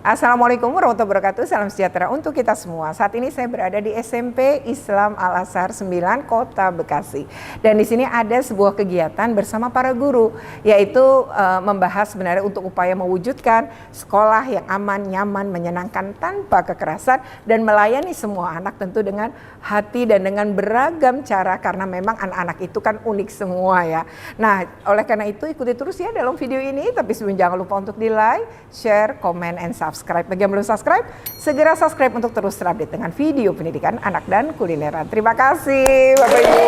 Assalamualaikum warahmatullahi wabarakatuh. Salam sejahtera untuk kita semua. Saat ini saya berada di SMP Islam Al Azhar 9 Kota Bekasi. Dan di sini ada sebuah kegiatan bersama para guru, yaitu membahas sebenarnya untuk upaya mewujudkan sekolah yang aman, nyaman, menyenangkan tanpa kekerasan dan melayani semua anak tentu dengan hati dan dengan beragam cara, karena memang anak-anak itu kan unik semua ya. Nah, oleh karena itu ikuti terus ya dalam video ini, tapi sebelum jangan lupa untuk di like, share, comment, and subscribe. Bagi yang belum subscribe, segera subscribe untuk terus terupdate dengan video pendidikan anak dan kulineran. Terima kasih Bapak Ibu.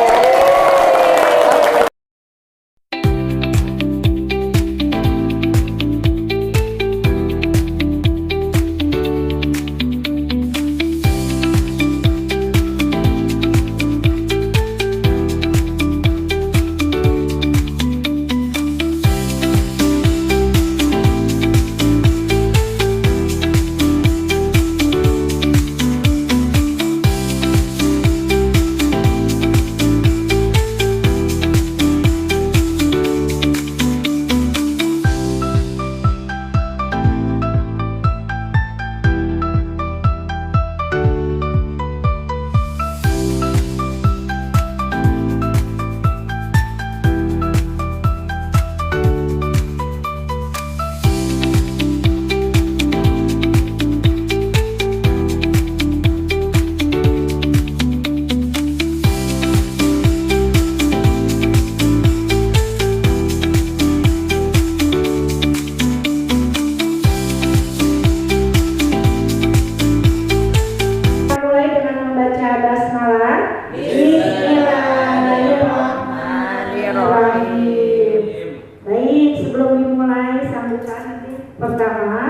Pertama,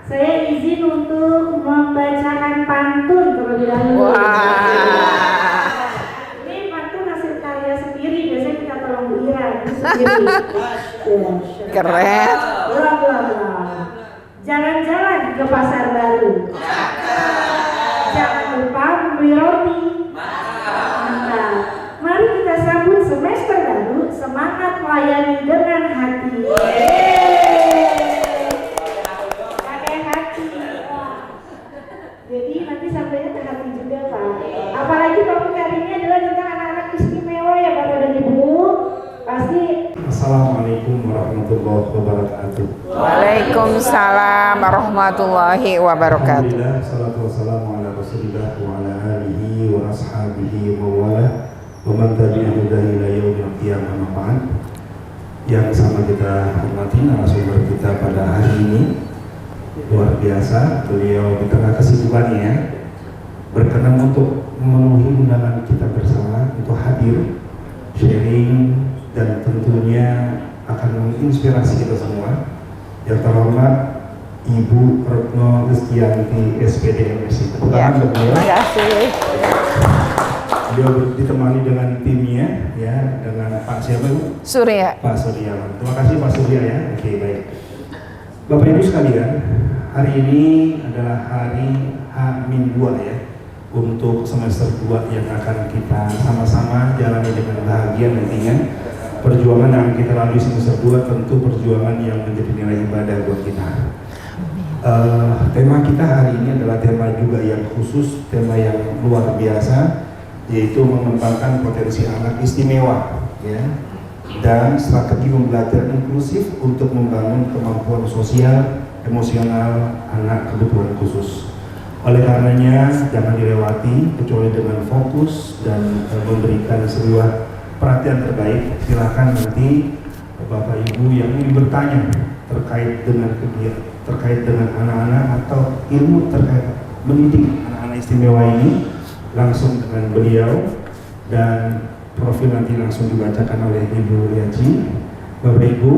saya izin untuk membacakan pantun terlebih dahulu. Ini pantun hasil karya sendiri, biasanya kita tolong Bu Ira sendiri. Keren. Jalan-jalan ke pasar baru. Jangan lupa membeli roti. Mantap. Mari kita sambut semester baru, semangat melayani dengan hati. Jadi nanti sampainya ke hati juga Pak. Apalagi topik hari ini adalah tentang anak-anak istimewa ya Bapak dan Ibu. Pasti. Assalamualaikum warahmatullahi wabarakatuh. Waalaikumsalam warahmatullahi wabarakatuh. Alhamdulillah, salatu wassalamu ala rasulillah wa ala alihi wa ashabihi wa wala wa man tabi'ahu ila yaumil qiyamah ma'an. Yang sama kita hormati narasumber kita pada hari ini, luar biasa, beliau di tengah kesibukannya berkenan untuk memenuhi undangan kita bersama untuk hadir, sharing, dan tentunya akan menginspirasi kita semua. Yang terhormat Ibu Retno Listianti SPD MSI. Ya, terima kasih. Beliau ditemani dengan timnya ya, dengan Pak siapa Bu? Surya. Pak Surya. Terima kasih Pak Surya ya. Oke, baik. Bapak Ibu sekalian, hari ini adalah hari H-2 ya, untuk semester 2 yang akan kita sama-sama jalani dengan bahagia nantinya. Perjuangan yang kita lalui semester 2 tentu perjuangan yang menjadi nilai ibadah buat kita. Tema kita hari ini adalah tema juga yang khusus, tema yang luar biasa, yaitu mengembangkan potensi anak istimewa ya, dan strategi pembelajaran inklusif untuk membangun kemampuan sosial, emosional anak kebutuhan khusus. Oleh karenanya jangan dilewati kecuali dengan fokus dan memberikan sebuah perhatian terbaik. Silakan nanti Bapak Ibu yang ingin bertanya terkait dengan kegiatan, terkait dengan anak-anak atau ilmu terkait mendidik anak-anak istimewa ini langsung dengan beliau, dan profil nanti langsung dibacakan oleh Ibu Yaji. Bapak Ibu,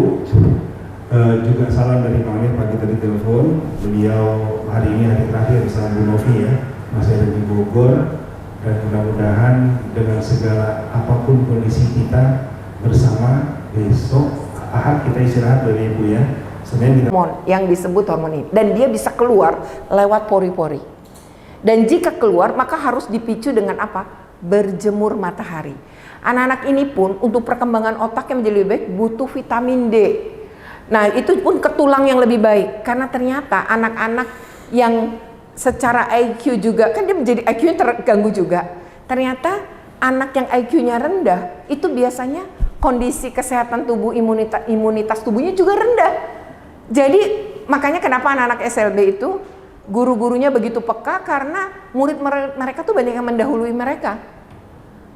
juga salam dari Pak Amir, pagi tadi telepon, beliau hari ini hari terakhir bersama Bu Novi ya, masih ada di Bogor, dan mudah-mudahan dengan segala apapun kondisi kita bersama, besok Ahad kita istirahat Bapak Ibu ya. Sebenarnya Hormon yang disebut hormon ini, dan dia bisa keluar lewat pori-pori. Dan jika keluar maka harus dipicu dengan apa? Berjemur matahari. Anak-anak ini pun untuk perkembangan otak yang menjadi lebih baik butuh vitamin D. Nah itu pun ke tulang yang lebih baik, karena ternyata anak-anak yang secara IQ juga, kan dia menjadi IQ-nya terganggu juga. Ternyata anak yang IQ-nya rendah itu biasanya kondisi kesehatan tubuh, imunitas tubuhnya juga rendah. Jadi makanya kenapa anak-anak SLB itu guru-gurunya begitu peka, karena murid mereka tuh banyak yang mendahului mereka.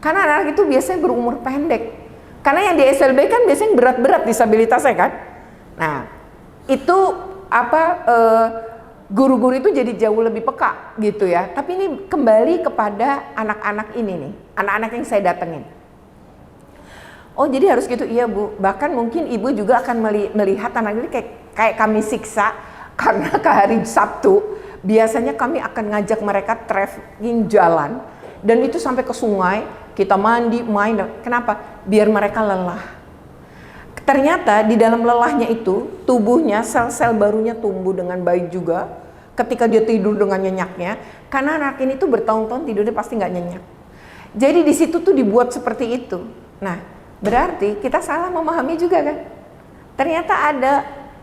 Karena anak-anak itu biasanya berumur pendek. Karena yang di SLB kan biasanya berat-berat disabilitasnya kan. Nah, itu guru-guru itu jadi jauh lebih peka gitu ya. Tapi ini kembali kepada anak-anak ini nih, anak-anak yang saya datengin. Oh jadi harus gitu, iya Bu. Bahkan mungkin ibu juga akan melihat anak ini kayak kami siksa, karena ke hari Sabtu biasanya kami akan ngajak mereka traveling jalan, dan itu sampai ke sungai, kita mandi, main. Kenapa? Biar mereka lelah. Ternyata di dalam lelahnya itu tubuhnya, sel-sel barunya tumbuh dengan baik juga ketika dia tidur dengan nyenyaknya, karena anak ini tuh bertahun-tahun tidurnya pasti nggak nyenyak. Jadi di situ tuh dibuat seperti itu. Nah, berarti kita salah memahami juga kan? Ternyata ada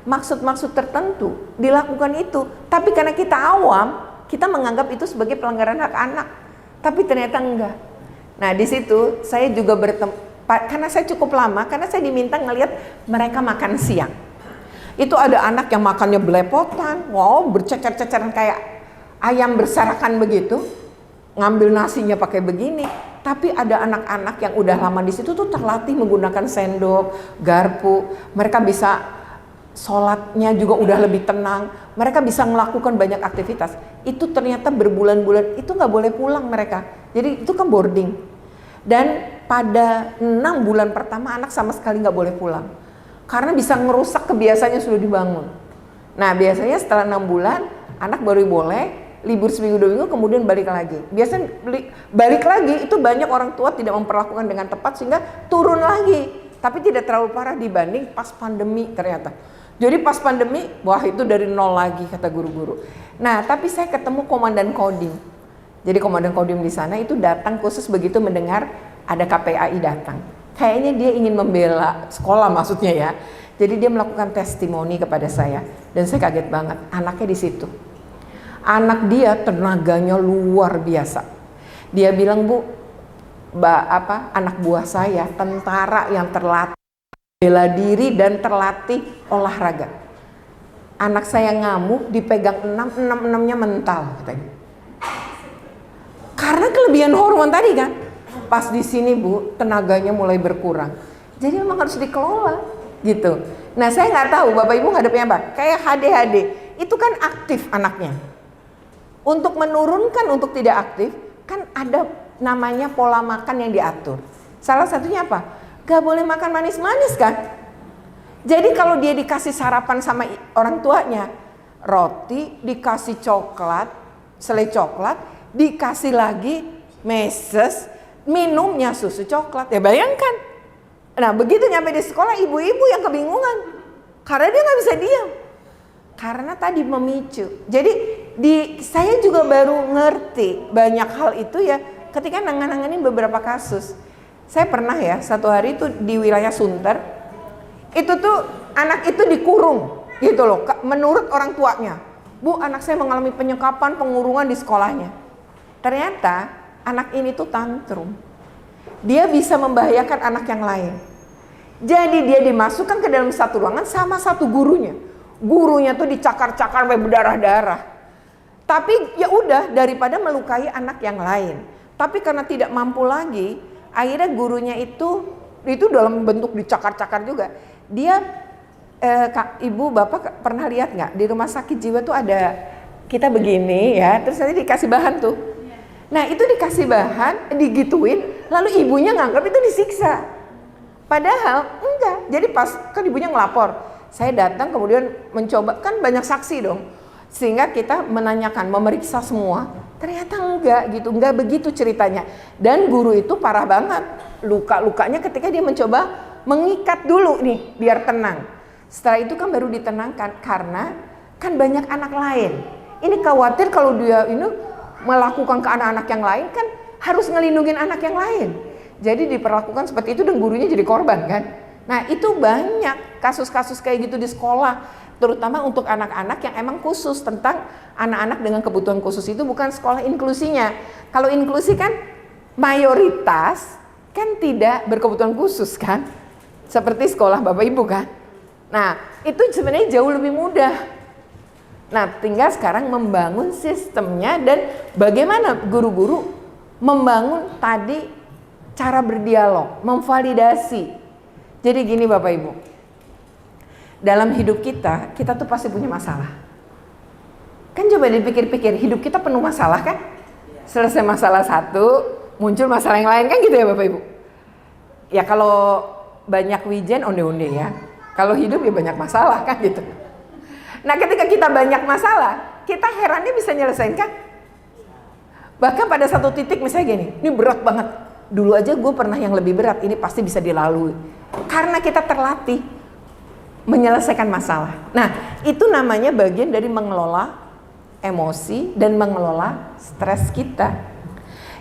maksud-maksud tertentu dilakukan itu, tapi karena kita awam, kita menganggap itu sebagai pelanggaran hak anak, tapi ternyata enggak. Nah di situ saya juga karena saya cukup lama, karena saya diminta ngelihat mereka makan siang. Itu ada anak yang makannya belepotan, wow, bercecer-ceceran kayak ayam berserakan begitu, ngambil nasinya pakai begini. Tapi ada anak-anak yang udah lama di situ tuh terlatih menggunakan sendok, garpu. Mereka bisa sholatnya juga udah lebih tenang. Mereka bisa melakukan banyak aktivitas. Itu ternyata berbulan-bulan itu nggak boleh pulang mereka. Jadi itu kan boarding. Dan pada 6 bulan pertama anak sama sekali nggak boleh pulang. Karena bisa ngerusak kebiasaannya sudah dibangun. Nah biasanya setelah 6 bulan anak baru boleh libur seminggu 2 minggu, kemudian balik lagi. Biasanya balik lagi itu banyak orang tua tidak memperlakukan dengan tepat sehingga turun lagi. Tapi tidak terlalu parah dibanding pas pandemi ternyata. Jadi pas pandemi, wah itu dari nol lagi kata guru-guru. Nah tapi saya ketemu komandan Kodim. Jadi komandan Kodim di sana itu datang khusus begitu mendengar ada KPAI datang. Kayaknya dia ingin membela sekolah maksudnya ya. Jadi dia melakukan testimoni kepada saya. Dan saya kaget banget, anaknya di situ. Anak dia tenaganya luar biasa. Dia bilang, Bu, anak buah saya tentara yang terlatih bela diri dan terlatih olahraga. Anak saya ngamuk dipegang 6-6-nya mental katanya. Karena kelebihan hormon tadi kan. Pas di sini Bu, tenaganya mulai berkurang. Jadi memang harus dikelola gitu. Nah saya nggak tahu Bapak Ibu ngadepnya apa. Kayak HDHD itu kan aktif anaknya. Untuk menurunkan untuk tidak aktif, kan ada namanya pola makan yang diatur. Salah satunya apa? Gak boleh makan manis-manis kan? Jadi kalau dia dikasih sarapan sama orang tuanya, roti, dikasih coklat, selai coklat, dikasih lagi meses, minumnya susu coklat. Ya bayangkan. Nah begitu nyampe di sekolah, ibu-ibu yang kebingungan. Karena dia gak bisa diam. Karena tadi memicu. Jadi saya juga baru ngerti banyak hal itu ya ketika nanganin beberapa kasus. Saya pernah ya satu hari itu di wilayah Sunter, itu tuh anak itu dikurung gitu loh, menurut orang tuanya. Bu, anak saya mengalami penyekapan, pengurungan di sekolahnya. Ternyata anak ini tuh tantrum. Dia bisa membahayakan anak yang lain. Jadi dia dimasukkan ke dalam satu ruangan sama satu gurunya. Gurunya tuh dicakar-cakar sampai berdarah-darah. Tapi ya udah daripada melukai anak yang lain. Tapi karena tidak mampu lagi, akhirnya gurunya itu dalam bentuk dicakar-cakar juga. Dia Ibu Bapak pernah lihat nggak di rumah sakit jiwa tuh ada kita begini ya, terus nanti dikasih bahan tuh. Nah itu dikasih bahan, digituin, lalu ibunya nganggap itu disiksa. Padahal enggak. Jadi pas kan ibunya ngelapor, saya datang kemudian mencoba, kan banyak saksi dong. Sehingga kita menanyakan, memeriksa semua. Ternyata enggak gitu, enggak begitu ceritanya. Dan guru itu parah banget. Luka-lukanya ketika dia mencoba mengikat dulu nih, biar tenang. Setelah itu kan baru ditenangkan, karena kan banyak anak lain. Ini khawatir kalau dia ini melakukan ke anak-anak yang lain, kan harus ngelindungin anak yang lain. Jadi diperlakukan seperti itu dan gurunya jadi korban kan. Nah itu banyak kasus-kasus kayak gitu di sekolah, terutama untuk anak-anak yang emang khusus, tentang anak-anak dengan kebutuhan khusus itu bukan sekolah inklusinya. Kalau inklusi kan mayoritas kan tidak berkebutuhan khusus kan, seperti sekolah Bapak Ibu kan. Nah itu sebenarnya jauh lebih mudah. Nah tinggal sekarang membangun sistemnya dan bagaimana guru-guru membangun tadi cara berdialog, memvalidasi. Jadi gini Bapak Ibu, dalam hidup kita tuh pasti punya masalah. Kan coba dipikir-pikir, hidup kita penuh masalah kan? Selesai masalah satu, muncul masalah yang lain kan gitu ya Bapak Ibu? Ya kalau banyak wijen onde-onde ya, kalau hidup ya banyak masalah kan gitu. Nah ketika kita banyak masalah, kita herannya bisa nyelesain kan? Bahkan pada satu titik misalnya gini, ini berat banget. Dulu aja gue pernah yang lebih berat, ini pasti bisa dilalui. Karena kita terlatih menyelesaikan masalah. Nah itu namanya bagian dari mengelola emosi dan mengelola stres kita.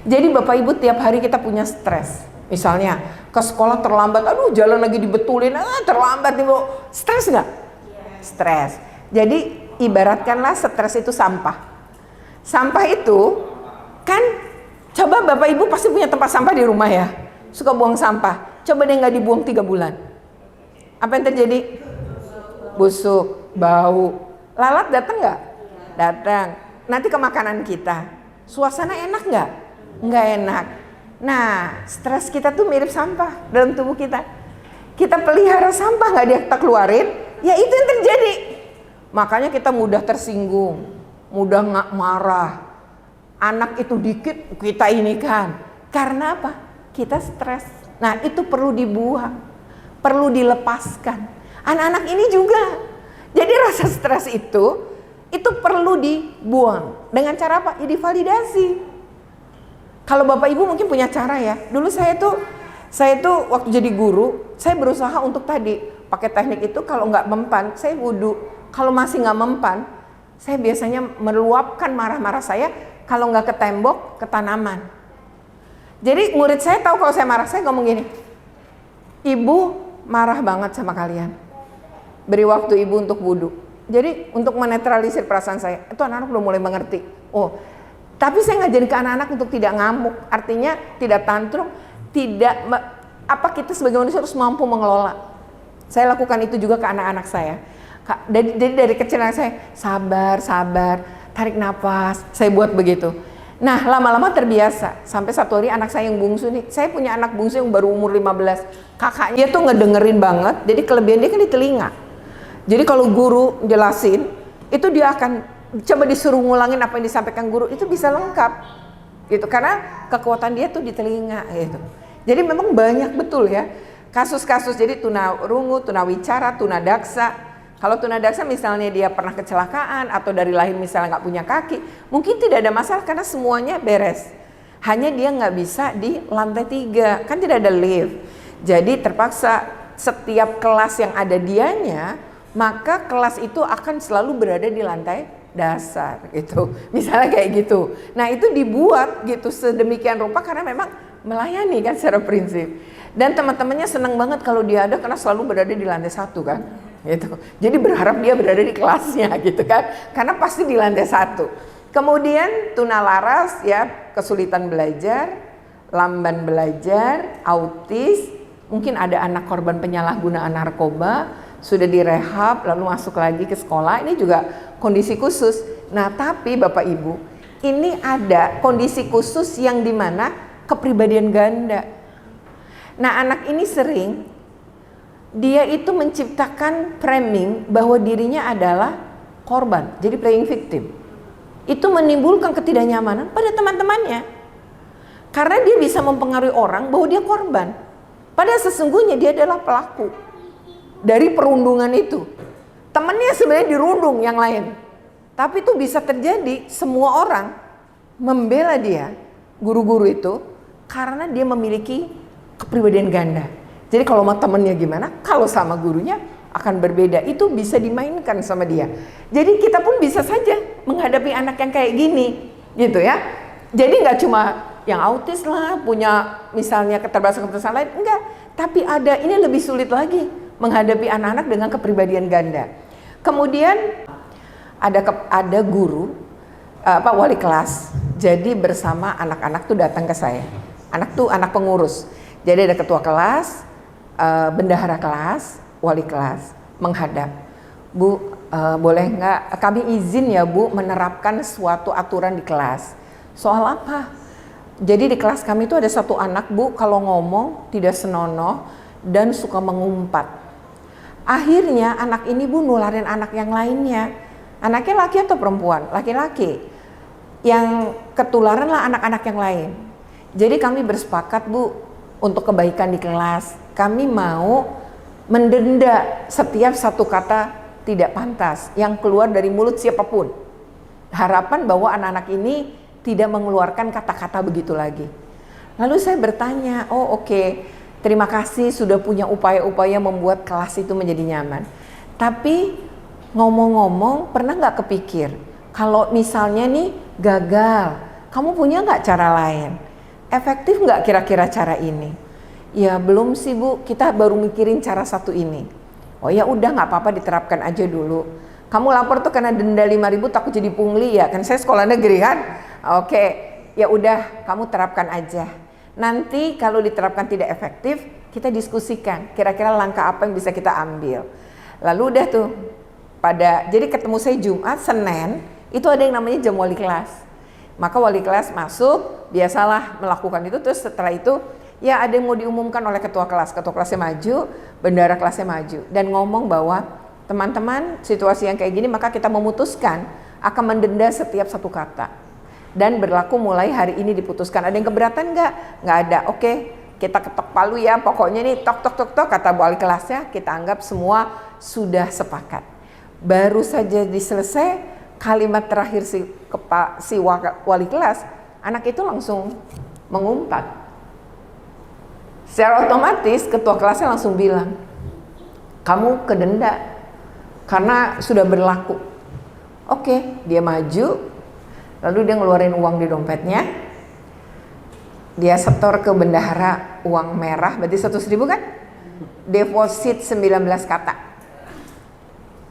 Jadi Bapak Ibu tiap hari kita punya stres. Misalnya ke sekolah terlambat, aduh jalan lagi dibetulin, terlambat nih Bu. Stres nggak? Stres. Jadi ibaratkanlah stres itu sampah. Sampah itu kan, coba Bapak Ibu pasti punya tempat sampah di rumah ya. Suka buang sampah. Coba deh nggak dibuang 3 bulan. Apa yang terjadi? Busuk, bau. Lalat datang nggak? Datang. Nanti ke makanan kita. Suasana enak nggak? Nggak enak. Nah, stres kita tuh mirip sampah dalam tubuh kita. Kita pelihara sampah nggak dia keluarin, ya itu yang terjadi. Makanya kita mudah tersinggung, mudah nggak marah. Anak itu dikit kita ini kan. Karena apa? Kita stres. Nah itu perlu dibuang, perlu dilepaskan. Anak-anak ini juga. Jadi rasa stres itu perlu dibuang. Dengan cara apa? Ya divalidasi. Kalau Bapak Ibu mungkin punya cara ya. Dulu saya tuh waktu jadi guru, saya berusaha untuk tadi pakai teknik itu. Kalau nggak mempan, saya wudhu. Kalau masih nggak mempan, saya biasanya meluapkan marah-marah saya. Kalau nggak ke tembok, ke tanaman. Jadi murid saya tahu kalau saya marah, saya ngomong gini, Ibu marah banget sama kalian. Beri waktu Ibu untuk wudhu. Jadi untuk menetralisir perasaan saya, itu anak-anak udah mulai mengerti. Oh, tapi saya ngajarin ke anak-anak untuk tidak ngamuk. Artinya tidak tantrum, kita sebagai manusia harus mampu mengelola. Saya lakukan itu juga ke anak-anak saya. Jadi dari kecil anak saya, sabar, tarik nafas, saya buat begitu. Nah lama-lama terbiasa, sampai satu hari anak saya yang bungsu nih, saya punya anak bungsu yang baru umur 15, kakaknya tuh ngedengerin banget, jadi kelebihan dia kan di telinga. Jadi kalau guru jelasin, itu dia akan coba disuruh ngulangin apa yang disampaikan guru, itu bisa lengkap gitu, karena kekuatan dia tuh di telinga gitu. Jadi memang banyak betul ya kasus-kasus, jadi tunarungu, tunawicara, tunadaksa. Kalau tunadaksa misalnya dia pernah kecelakaan atau dari lahir misalnya nggak punya kaki, mungkin tidak ada masalah karena semuanya beres. Hanya dia nggak bisa di lantai 3, kan tidak ada lift. Jadi terpaksa setiap kelas yang ada dianya, maka kelas itu akan selalu berada di lantai dasar gitu. Misalnya kayak gitu. Nah itu dibuat gitu sedemikian rupa karena memang melayani kan secara prinsip. Dan teman-temannya senang banget kalau dia ada karena selalu berada di lantai 1 kan. Gitu. Jadi berharap dia berada di kelasnya gitu kan, karena pasti di lantai 1. Kemudian tunalaras ya, kesulitan belajar, lamban belajar, autis, mungkin ada anak korban penyalahgunaan narkoba, sudah direhab lalu masuk lagi ke sekolah, ini juga kondisi khusus. Nah tapi Bapak Ibu, ini ada kondisi khusus yang dimana kepribadian ganda. Nah anak ini sering dia itu menciptakan framing bahwa dirinya adalah korban, jadi playing victim. Itu menimbulkan ketidaknyamanan pada teman-temannya. Karena dia bisa mempengaruhi orang bahwa dia korban. Padahal sesungguhnya dia adalah pelaku dari perundungan itu. Temannya sebenarnya dirundung yang lain. Tapi itu bisa terjadi, semua orang membela dia, guru-guru itu, karena dia memiliki kepribadian ganda. Jadi kalau sama temennya gimana, kalau sama gurunya akan berbeda. Itu bisa dimainkan sama dia. Jadi kita pun bisa saja menghadapi anak yang kayak gini, gitu ya. Jadi nggak cuma yang autis lah, punya misalnya keterbatasan lain, enggak. Tapi ada, ini lebih sulit lagi menghadapi anak-anak dengan kepribadian ganda. Kemudian ada guru, wali kelas, jadi bersama anak-anak tuh datang ke saya. Anak pengurus. Jadi ada ketua kelas, bendahara kelas, wali kelas menghadap. Bu, boleh nggak kami izin ya Bu menerapkan suatu aturan di kelas. Soal apa? Jadi di kelas kami itu ada satu anak Bu, kalau ngomong tidak senonoh dan suka mengumpat. Akhirnya anak ini Bu nularin anak yang lainnya. Anaknya laki atau perempuan? Laki-laki. Yang ketularan lah anak-anak yang lain. Jadi kami bersepakat Bu, untuk kebaikan di kelas, kami mau mendenda setiap satu kata tidak pantas yang keluar dari mulut siapapun. Harapan bahwa anak-anak ini tidak mengeluarkan kata-kata begitu lagi. Lalu saya bertanya, oh oke, terima kasih sudah punya upaya-upaya membuat kelas itu menjadi nyaman. Tapi ngomong-ngomong, pernah nggak kepikir kalau misalnya nih gagal, kamu punya nggak cara lain? Efektif nggak kira-kira cara ini? Ya belum sih Bu, kita baru mikirin cara satu ini. Oh ya udah nggak apa-apa, diterapkan aja dulu. Kamu lapor tuh karena denda 5.000 takut jadi pungli ya, kan saya sekolah negeri kan? Oke, ya udah kamu terapkan aja. Nanti kalau diterapkan tidak efektif, kita diskusikan kira-kira langkah apa yang bisa kita ambil. Lalu udah tuh jadi ketemu saya Jumat, Senin itu ada yang namanya jam wali kelas. Maka wali kelas masuk, biasalah melakukan itu, terus setelah itu ya ada yang mau diumumkan oleh ketua kelasnya maju, bendahara kelasnya maju dan ngomong bahwa teman-teman situasi yang kayak gini maka kita memutuskan akan mendenda setiap satu kata dan berlaku mulai hari ini diputuskan. Ada yang keberatan nggak ada. Oke, kita ketok palu ya, pokoknya nih tok kata wali kelasnya, kita anggap semua sudah sepakat. Baru saja diselesai kalimat terakhir si wali kelas, anak itu langsung mengumpat. Secara otomatis ketua kelasnya langsung bilang, kamu kedenda karena sudah berlaku. Oke, dia maju, lalu dia ngeluarin uang di dompetnya, dia setor ke bendahara uang merah, berarti 100.000 kan? Deposit 19 kata.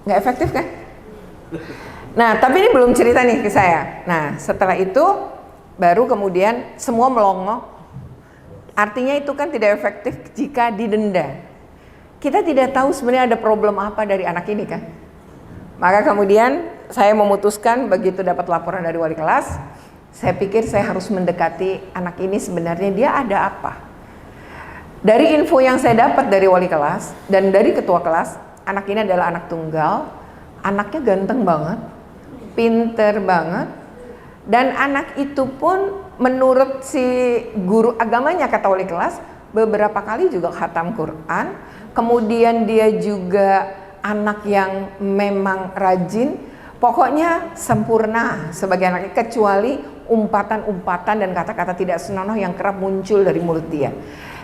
Nggak efektif kan? Nah, tapi ini belum cerita nih ke saya. Nah, setelah itu baru kemudian semua melongo. Artinya itu kan tidak efektif jika didenda. Kita tidak tahu sebenarnya ada problem apa dari anak ini kan. Maka kemudian saya memutuskan begitu dapat laporan dari wali kelas, saya pikir saya harus mendekati anak ini sebenarnya dia ada apa. Dari info yang saya dapat dari wali kelas dan dari ketua kelas, anak ini adalah anak tunggal, anaknya ganteng banget, pinter banget, dan anak itu pun menurut si guru agamanya kata wali kelas beberapa kali juga khatam Quran. Kemudian dia juga anak yang memang rajin, pokoknya sempurna sebagai anaknya kecuali umpatan-umpatan dan kata-kata tidak senonoh yang kerap muncul dari mulut dia.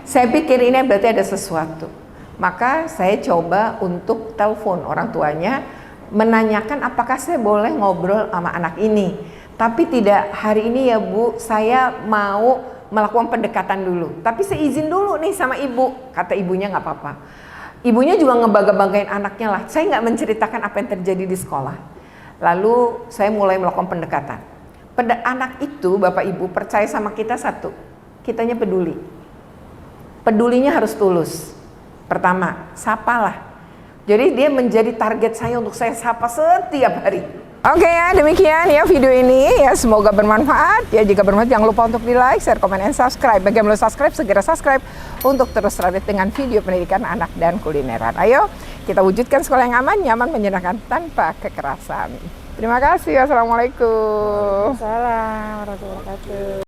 Saya pikir ini berarti ada sesuatu. Maka saya coba untuk telepon orang tuanya, menanyakan apakah saya boleh ngobrol sama anak ini. Tapi tidak hari ini ya Bu, saya mau melakukan pendekatan dulu. Tapi saya izin dulu nih sama ibu. Kata ibunya nggak apa-apa. Ibunya juga ngebangga-banggain anaknya lah. Saya nggak menceritakan apa yang terjadi di sekolah. Lalu saya mulai melakukan pendekatan. Pada anak itu Bapak Ibu percaya sama kita satu, kitanya peduli. Pedulinya harus tulus. Pertama, sapalah. Jadi dia menjadi target saya untuk saya sapa setiap hari. Oke ya, demikian ya video ini ya, semoga bermanfaat ya. Jika bermanfaat jangan lupa untuk di like, share, komen, dan subscribe. Bagi yang belum subscribe segera subscribe untuk terus terupdate dengan video pendidikan anak dan kulineran. Ayo kita wujudkan sekolah yang aman, nyaman, menyenangkan tanpa kekerasan. Terima kasih. Wassalamualaikum. Waalaikumsalam warahmatullahi wabarakatuh.